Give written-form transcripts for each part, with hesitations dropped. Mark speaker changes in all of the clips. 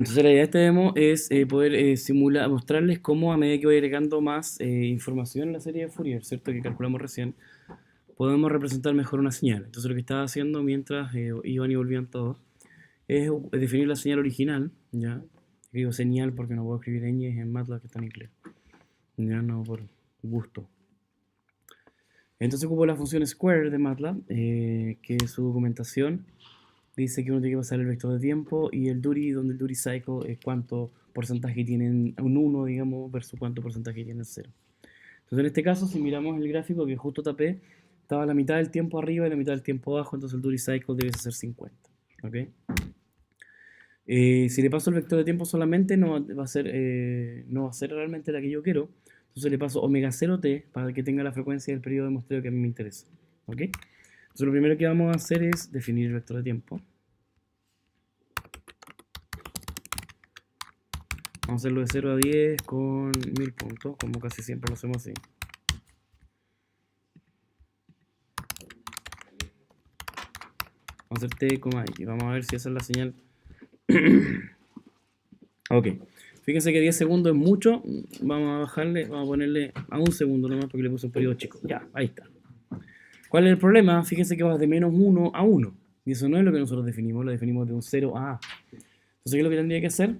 Speaker 1: Entonces la idea de este demo es poder simular, mostrarles cómo a medida que voy agregando más información en la serie de Fourier, ¿cierto? Que calculamos recién, podemos representar mejor una señal. Entonces lo que estaba haciendo mientras iban y volvían todos es definir la señal original, ¿ya? Digo señal porque no puedo escribir ñes en MATLAB que está en inglés, ya no por gusto. Entonces ocupo la función square de MATLAB, que es su documentación dice que uno tiene que pasar el vector de tiempo y el duty, donde el duty cycle es cuánto porcentaje tienen un 1, digamos, versus cuánto porcentaje tiene el 0. Entonces en este caso, si miramos el gráfico que justo tapé, estaba la mitad del tiempo arriba y la mitad del tiempo abajo, entonces el duty cycle debe ser 50. ¿Ok? Si le paso el vector de tiempo solamente, no va a ser realmente la que yo quiero. Entonces le paso omega 0t para que tenga la frecuencia del periodo de muestreo que a mí me interesa. ¿Ok? Entonces lo primero que vamos a hacer es definir el vector de tiempo. Vamos a hacerlo de 0 a 10 con 1000 puntos, como casi siempre lo hacemos así. Vamos a hacer t, x. Vamos a ver si esa es la señal. Ok. Fíjense que 10 segundos es mucho. Vamos a bajarle, vamos a ponerle a 1 segundo nomás porque le puse un periodo chico. Ya, ahí está. ¿Cuál es el problema? Fíjense que va de menos 1 a 1. Y eso no es lo que nosotros definimos, lo definimos de un 0 a A. Entonces, ¿qué es lo que tendría que hacer?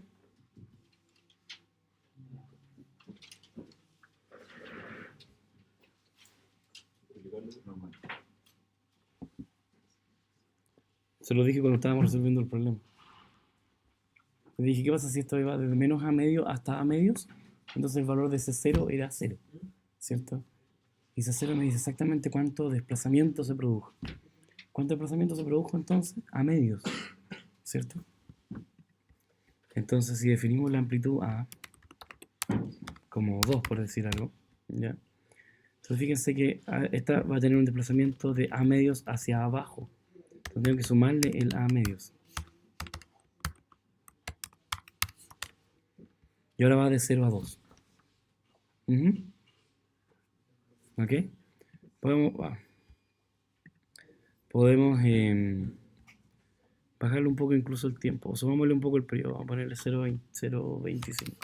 Speaker 1: Se lo dije cuando estábamos resolviendo el problema. Le dije, ¿qué pasa si esto iba desde menos a medio hasta a medios? Entonces el valor de ese 0 era 0, ¿cierto? Y ese 0 me dice exactamente cuánto desplazamiento se produjo. ¿Cuánto desplazamiento se produjo entonces? A medios, ¿cierto? Entonces si definimos la amplitud A como 2, por decir algo, ¿ya? Entonces fíjense que esta va a tener un desplazamiento de A medios hacia abajo. Entonces tengo que sumarle el A medios. Y ahora va de 0 a 2. ¿Ok? Podemos bajarle un poco incluso el tiempo. Sumámosle un poco el periodo. Vamos a ponerle 0.25.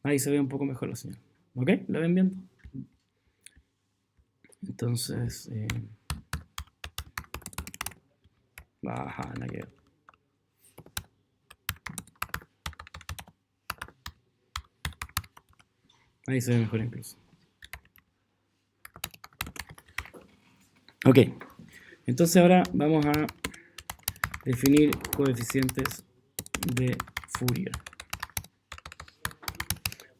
Speaker 1: Ahí se ve un poco mejor la señal. ¿Ok? ¿La ven viendo? Entonces, baja, nada que ver. Ahí se ve mejor incluso. Ok. Entonces ahora vamos a definir coeficientes de Fourier.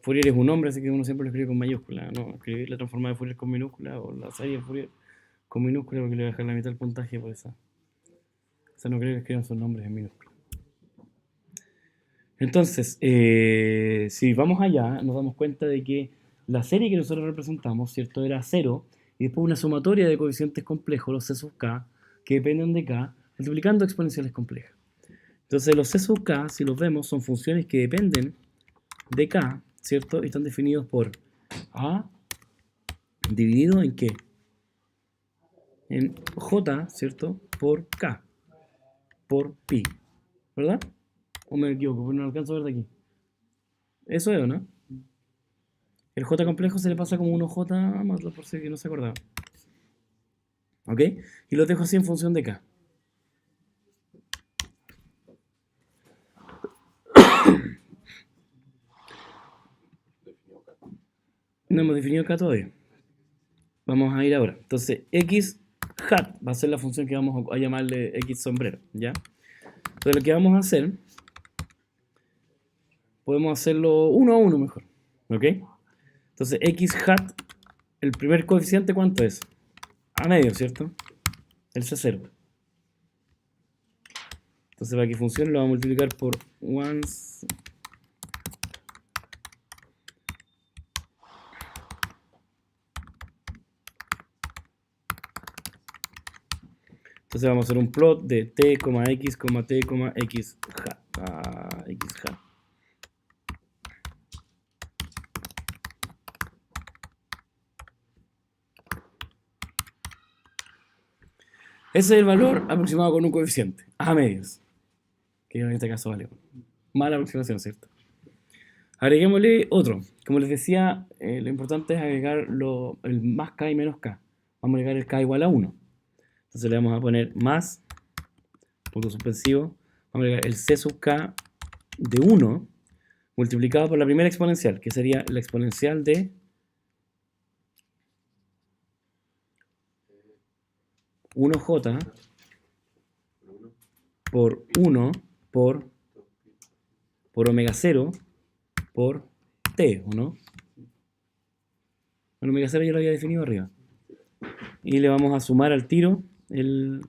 Speaker 1: Fourier es un nombre, así que uno siempre lo escribe con mayúscula, ¿no? Escribir la transformada de Fourier con minúscula o la serie de Fourier con minúscula porque le voy a dejar la mitad del puntaje por esa. O sea, no creo que escriban sus nombres en minúscula. Entonces, si vamos allá, nos damos cuenta de que la serie que nosotros representamos, ¿cierto? Era 0 y después una sumatoria de coeficientes complejos, los C sub k, que dependen de k, multiplicando exponenciales complejas. Entonces, los C sub k, si los vemos, son funciones que dependen de k, ¿cierto? Y están definidos por a dividido en qué? En j, ¿cierto? Por k, por pi, ¿verdad? ¿O me equivoco? Porque no alcanzo a ver de aquí. Eso es, ¿o no? El j complejo se le pasa como 1j más por si que no se acordaba. ¿Ok? Y los dejo así en función de k. No hemos definido k todavía. Vamos a ir ahora. Entonces, x hat va a ser la función que vamos a llamarle x sombrero, ¿ya? Entonces, lo que vamos a hacer, podemos hacerlo 1 a 1 mejor, ¿ok? Entonces, x hat, el primer coeficiente, ¿cuánto es? A medio, ¿cierto? El C0. Entonces, para que funcione, lo vamos a multiplicar por once. Entonces vamos a hacer un plot de t, x, t, x hat. X hat. Ese es el valor aproximado con un coeficiente, a medios, que en este caso vale 1. Mala aproximación, ¿cierto? Agreguémosle otro. Como les decía, lo importante es agregar el más k y menos k. Vamos a agregar el k igual a 1. Entonces le vamos a poner más, punto suspensivo, vamos a agregar el c sub k de 1 multiplicado por la primera exponencial, que sería la exponencial de 1j por 1 por omega 0 por t, ¿o no? El omega 0 ya lo había definido arriba. Y le vamos a sumar al tiro el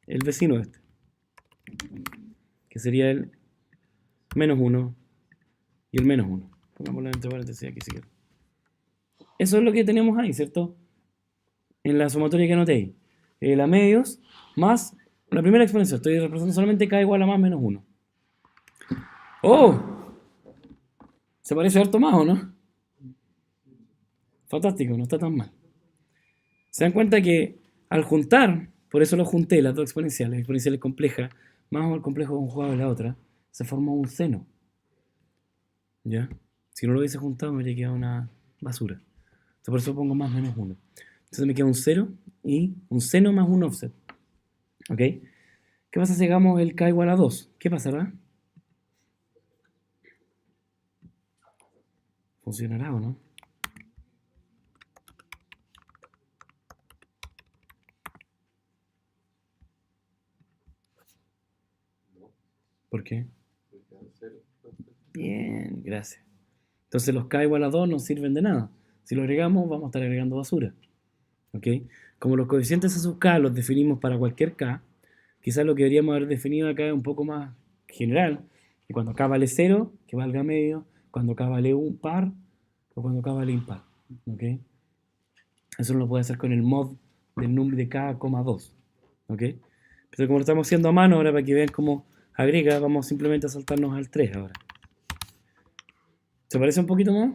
Speaker 1: vecino este, que sería el menos 1 y el menos 1. Pongámoslo entre paréntesis aquí si quiero. Eso es lo que tenemos ahí, ¿cierto? En la sumatoria que anoté ahí. La medios más la primera exponencial. Estoy representando solamente k igual a más menos 1. ¡Oh! Se parece harto más, ¿o no? Fantástico, no está tan mal. Se dan cuenta que al juntar, por eso lo junté, las dos exponenciales complejas, más el complejo conjugado de la otra, se forma un seno. ¿Ya? Si no lo hubiese juntado me habría quedado una basura. Entonces por eso pongo más menos 1. Entonces me queda un 0 y un seno más un offset. ¿Ok? ¿Qué pasa si hagamos el k igual a 2? ¿Qué pasará? ¿Funcionará o no? ¿Por qué? Bien, gracias. Entonces los k igual a 2 no sirven de nada. Si lo agregamos, vamos a estar agregando basura. ¿Ok? Como los coeficientes a sub k los definimos para cualquier k, quizás lo que deberíamos haber definido acá es un poco más general. Que cuando k vale 0, que valga medio. Cuando k vale un par, o cuando k vale impar. ¿Ok? Eso no lo puede hacer con el mod del número de k, 2. ¿Ok? Pero como lo estamos haciendo a mano, ahora para que vean cómo agrega, vamos simplemente a saltarnos al 3 ahora. ¿Se parece un poquito más?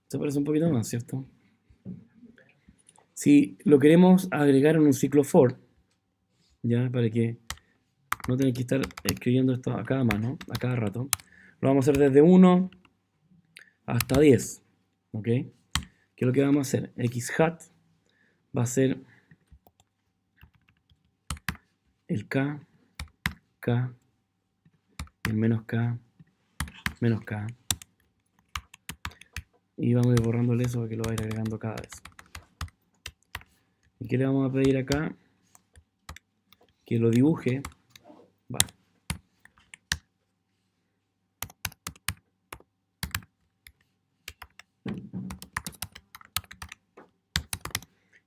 Speaker 1: Se parece un poquito más, ¿cierto? Si lo queremos agregar en un ciclo for, ya, para que no tengan que estar escribiendo esto a cada mano, a cada rato, lo vamos a hacer desde 1 hasta 10, ¿ok? ¿Qué es lo que vamos a hacer? X hat va a ser el k, el menos k, menos k, y vamos a ir borrándole eso para que lo vaya agregando cada vez. ¿Y qué le vamos a pedir acá? Que lo dibuje. Va.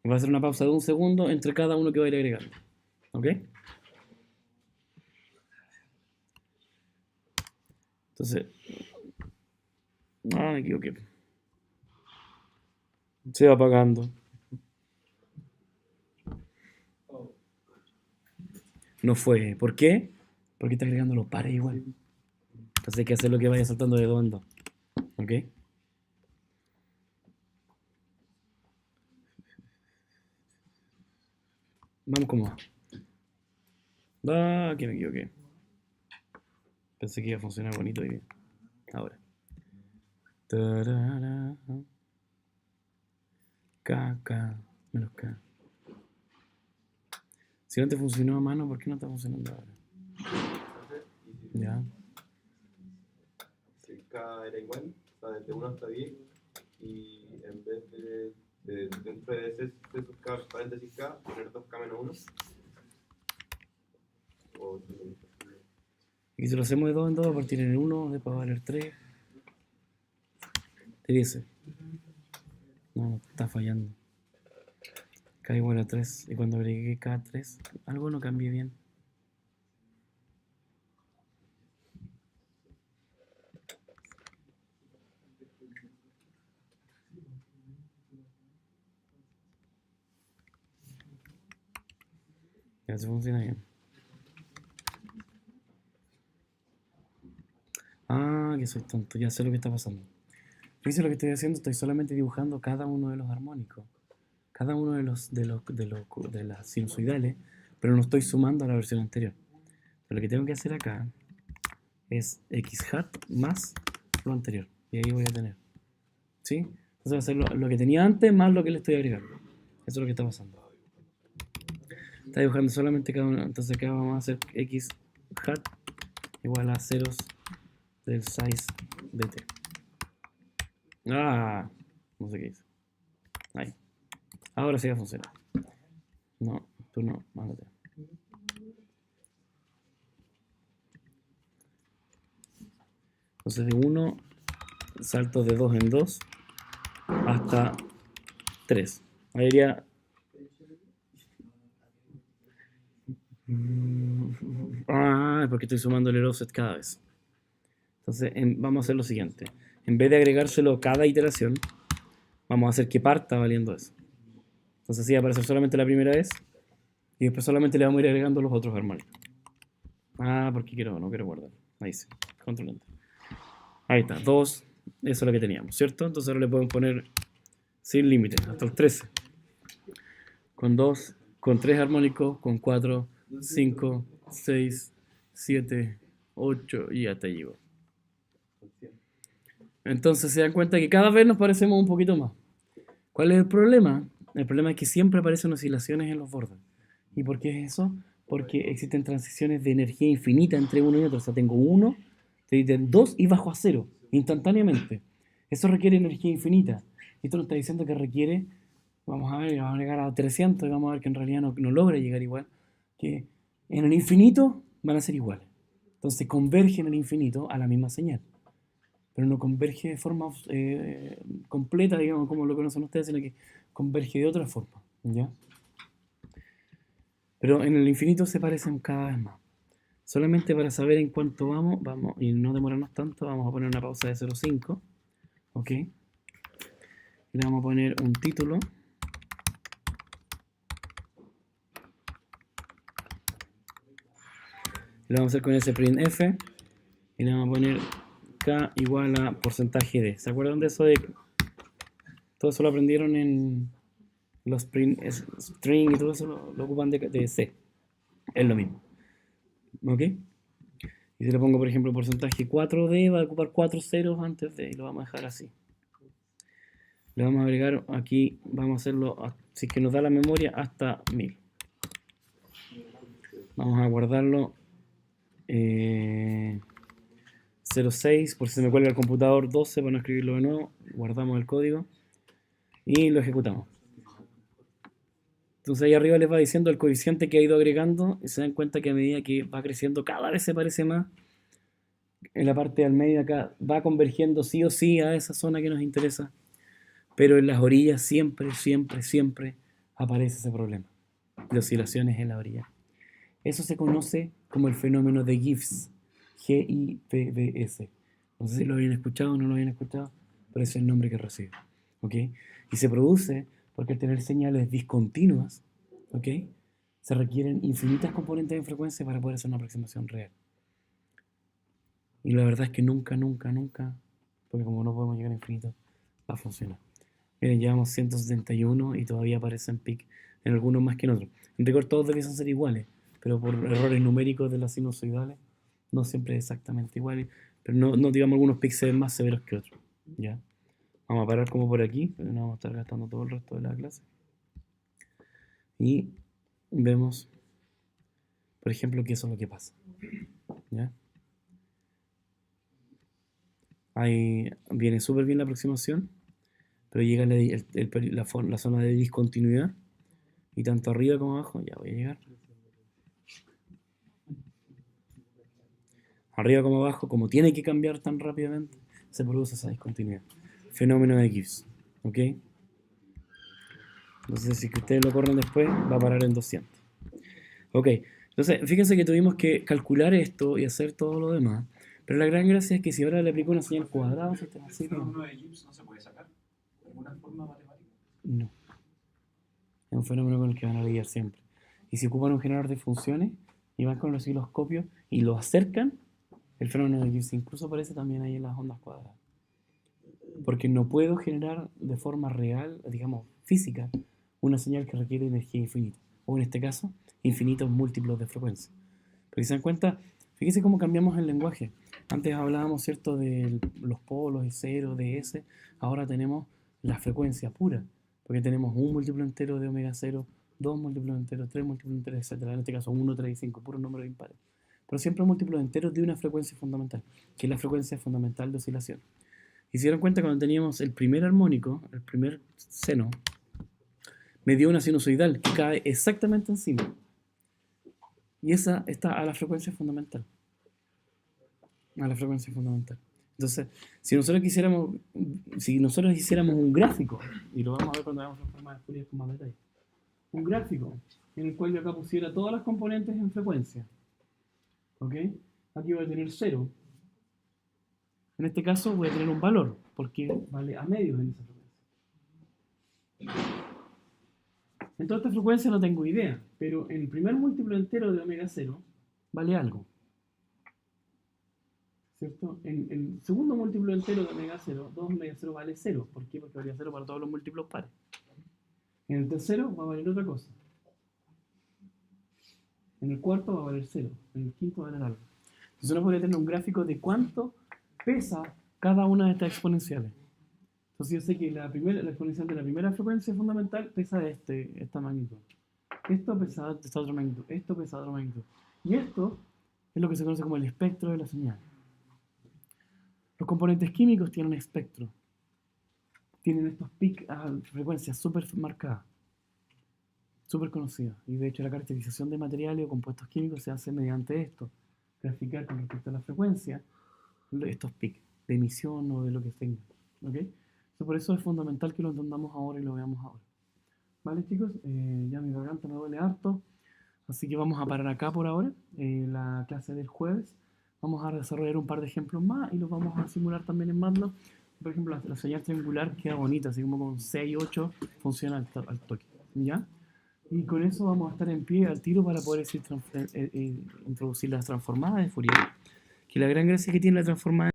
Speaker 1: Va a hacer una pausa de un segundo entre cada uno que va a ir agregando. ¿Ok? Entonces. Ah, me equivoqué. Se va apagando. No fue. ¿Por qué? Porque está agregando los pares igual. Entonces hay que hacer lo que vaya saltando de dos en dos. ¿Ok? Vamos como va. Ah, que me equivoqué. Pensé que iba a funcionar bonito y bien. Ahora. Tarara. K, K, menos K. Si antes funcionó a mano, ¿por qué no está funcionando ahora? Ya.
Speaker 2: Si K era igual, o sea, desde 1 hasta 10, y en vez de dentro de C sub K, paréntesis K, poner 2K menos 1. O
Speaker 1: Y si lo hacemos de 2 en 2, a partir en el 1, después va a valer 3. Te dice. No, está fallando. K igual a 3. Y cuando agregué K3, algo no cambié bien. Ya se funciona bien. Ah, que soy tonto. Ya sé lo que está pasando. Fíjense lo que estoy haciendo. Estoy solamente dibujando cada uno de los armónicos. Cada uno de las sinusoidales. Pero no estoy sumando a la versión anterior. Pero lo que tengo que hacer acá es x hat más lo anterior. Y ahí voy a tener. ¿Sí? Entonces va a ser lo que tenía antes más lo que le estoy agregando. Eso es lo que está pasando. Está dibujando solamente cada uno. Entonces acá vamos a hacer x hat igual a ceros del size de t. Ah, no sé qué hice. Ahí. Ahora sí va a funcionar. No, tú no, mándate. Entonces de 1 salto de 2 en 2 hasta 3. Ahí iría. Porque estoy sumando el offset cada vez. Entonces vamos a hacer lo siguiente. En vez de agregárselo cada iteración, vamos a hacer que parta valiendo eso. Entonces así va a aparecer solamente la primera vez. Y después solamente le vamos a ir agregando los otros armónicos. Porque no quiero guardar. Ahí sí. Control Enter. Ahí está. 2. Eso es lo que teníamos, ¿cierto? Entonces ahora le podemos poner sin límite, hasta el 13. Con 2, con 3 armónicos, con 4, 5, 6, 7, 8 y hasta llegó. Entonces se dan cuenta que cada vez nos parecemos un poquito más. ¿Cuál es el problema? El problema es que siempre aparecen oscilaciones en los bordes. ¿Y por qué es eso? Porque existen transiciones de energía infinita entre uno y otro. O sea, tengo 1, de 2 y bajo a 0, instantáneamente. Eso requiere energía infinita. Y esto nos está diciendo que requiere, vamos a ver, vamos a llegar a 300 y vamos a ver que en realidad no logra llegar igual. Que en el infinito van a ser iguales. Entonces converge en el infinito a la misma señal. Pero no converge de forma completa, digamos, como lo conocen ustedes, sino que converge de otra forma, ¿ya? Pero en el infinito se parecen cada vez más. Solamente para saber en cuánto vamos y no demorarnos tanto, vamos a poner una pausa de 0,5, ¿ok? Le vamos a poner un título. Le vamos a hacer con ese printf y le vamos a poner k igual a porcentaje de. ¿Se acuerdan de eso? Todo eso lo aprendieron en los string y todo eso lo ocupan de C. Es lo mismo. ¿Ok? Y si le pongo, por ejemplo, porcentaje 4D, va a ocupar 4 ceros antes de, y lo vamos a dejar así. Le vamos a agregar aquí, vamos a hacerlo, si es que nos da la memoria, hasta 1000. Vamos a guardarlo 0,6, por si se me cuelga el computador, 12 para no escribirlo de nuevo. Guardamos el código y lo ejecutamos. Entonces ahí arriba les va diciendo el coeficiente que ha ido agregando y se dan cuenta que a medida que va creciendo cada vez se parece más. En la parte del medio acá va convergiendo sí o sí a esa zona que nos interesa, pero en las orillas siempre aparece ese problema de oscilaciones en la orilla. Eso se conoce como el fenómeno de Gibbs, Gibbs. No sé si lo habían escuchado o no lo habían escuchado, pero ese es el nombre que recibe. ¿Ok? Y se produce porque al tener señales discontinuas, ¿ok?, se requieren infinitas componentes de frecuencia para poder hacer una aproximación real. Y la verdad es que nunca, porque como no podemos llegar a infinito, va a funcionar. Miren, llevamos 171 y todavía aparecen pic en algunos más que en otros. En rigor todos debiesen ser iguales, pero por errores numéricos de las sinusoidales no siempre es exactamente igual. Pero no digamos algunos pics se ven más severos que otros. ¿Ya? Vamos a parar como por aquí, pero no vamos a estar gastando todo el resto de la clase. Y vemos, por ejemplo, que eso es lo que pasa. ¿Ya? Ahí viene súper bien la aproximación, pero llega la zona de discontinuidad, y tanto arriba como abajo, ya voy a llegar. Arriba como abajo, como tiene que cambiar tan rápidamente, se produce esa discontinuidad. Fenómeno de Gibbs, ¿ok? Entonces, si ustedes lo corren después, va a parar en 200. Ok, entonces, fíjense que tuvimos que calcular esto y hacer todo lo demás. Pero la gran gracia es que si ahora le aplico una señal cuadrada,
Speaker 3: ¿El fenómeno de Gibbs no se puede sacar de alguna forma matemática?
Speaker 1: No. Es un fenómeno con el que van a lidiar siempre. Y si ocupan un generador de funciones y van con los osciloscopios y lo acercan, el fenómeno de Gibbs incluso aparece también ahí en las ondas cuadradas. Porque no puedo generar de forma real, digamos, física, una señal que requiere energía infinita. O en este caso, infinitos múltiplos de frecuencia. Pero si se dan cuenta, fíjense cómo cambiamos el lenguaje. Antes hablábamos, ¿cierto?, de los polos, de 0, de S. Ahora tenemos la frecuencia pura, porque tenemos un múltiplo entero de omega 0, dos múltiplos enteros, tres múltiplos enteros, etc. En este caso 1, 3 y 5, puros números impares. Pero siempre múltiplos enteros de una frecuencia fundamental, que es la frecuencia fundamental de oscilación. Y se dieron cuenta cuando teníamos el primer armónico, el primer seno, me dio una sinusoidal que cae exactamente encima. Y esa está a la frecuencia fundamental. A la frecuencia fundamental. Entonces, si nosotros hiciéramos un gráfico, y lo vamos a ver cuando hagamos las formas de Fourier con más detalle, un gráfico en el cual yo acá pusiera todas las componentes en frecuencia, ¿ok? Aquí voy a tener 0. En este caso voy a tener un valor, porque vale a medios en esa frecuencia. En toda esta frecuencia no tengo idea, pero en el primer múltiplo entero de omega 0 vale algo. ¿Cierto? En el segundo múltiplo entero de omega 0, 2 omega 0 vale 0. ¿Por qué? Porque vale 0 para todos los múltiplos pares. En el tercero va a valer otra cosa. En el cuarto va a valer 0. En el quinto va a valer algo. Entonces uno podría tener un gráfico de cuánto pesa cada una de estas exponenciales. Entonces yo sé que la exponencial de la primera frecuencia fundamental pesa esta magnitud. Esto pesa esta otra magnitud. Esto pesa otra magnitud. Y esto es lo que se conoce como el espectro de la señal. Los componentes químicos tienen espectro. Tienen estos picos a frecuencias súper marcadas, súper conocidas. Y de hecho la caracterización de materiales o compuestos químicos se hace mediante esto. Graficar con respecto a la frecuencia estos picos de emisión o de lo que tenga. ¿Okay? Por eso es fundamental que lo entendamos ahora y lo veamos ahora. ¿Vale, chicos? Ya mi garganta me duele harto. Así que vamos a parar acá por ahora. La clase del jueves. Vamos a desarrollar un par de ejemplos más y los vamos a simular también en MATLAB. Por ejemplo, la señal triangular queda bonita, así como con 6 y 8 funciona al toque. ¿Ya? Y con eso vamos a estar en pie al tiro para poder introducir las transformadas de Fourier. Que la gran gracia que tiene la transformada